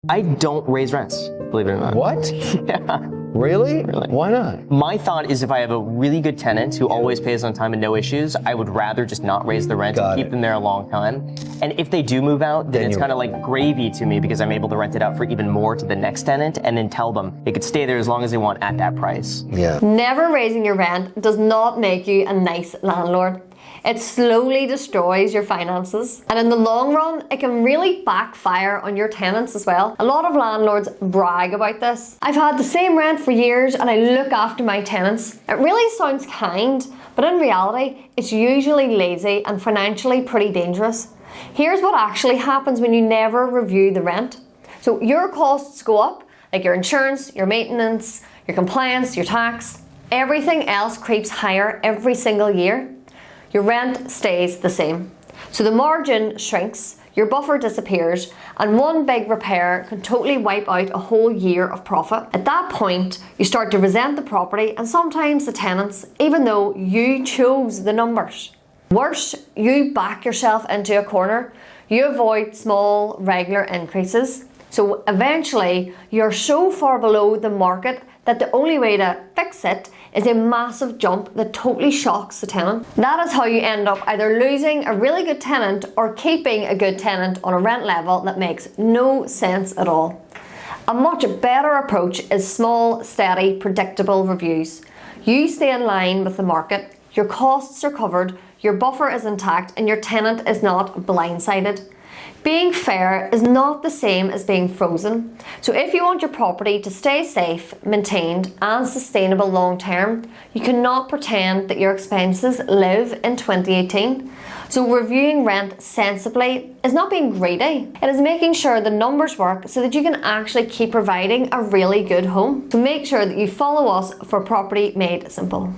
I don't raise rents, believe it or not. What? Yeah. Really? Really. Why not? My thought is if I have a really good tenant who always pays on time and no issues, I would rather just not raise the rent Got and keep it. them there a long time. And if they do move out, then it's you're kind of right. like gravy to me because I'm able to rent it out for even more to the next tenant and then tell them they could stay there as long as they want at that price. Yeah. Never raising your rent does not make you a nice landlord. It slowly destroys your finances, and in the long run, it can really backfire on your tenants as well. A lot of landlords brag about this. I've had the same rent for years and I look after my tenants. It really sounds kind, but in reality, it's usually lazy and financially pretty dangerous. Here's what actually happens when you never review the rent. So your costs go up, like your insurance, your maintenance, your compliance, your tax. Everything else creeps higher every single year. Your rent stays the same. So the margin shrinks, your buffer disappears, and one big repair can totally wipe out a whole year of profit. At that point, you start to resent the property and sometimes the tenants, even though you chose the numbers. Worse, you back yourself into a corner. You avoid small, regular increases. So eventually, you're so far below the market that the only way to fix it is a massive jump that totally shocks the tenant. That is how you end up either losing a really good tenant or keeping a good tenant on a rent level that makes no sense at all. A much better approach is small, steady, predictable reviews. You stay in line with the market, your costs are covered, your buffer is intact, and your tenant is not blindsided. Being fair is not the same as being frozen. So if you want your property to stay safe, maintained and sustainable long term, you cannot pretend that your expenses live in 2018. So reviewing rent sensibly is not being greedy. It is making sure the numbers work so that you can actually keep providing a really good home. So make sure that you follow us for Property Made Simple.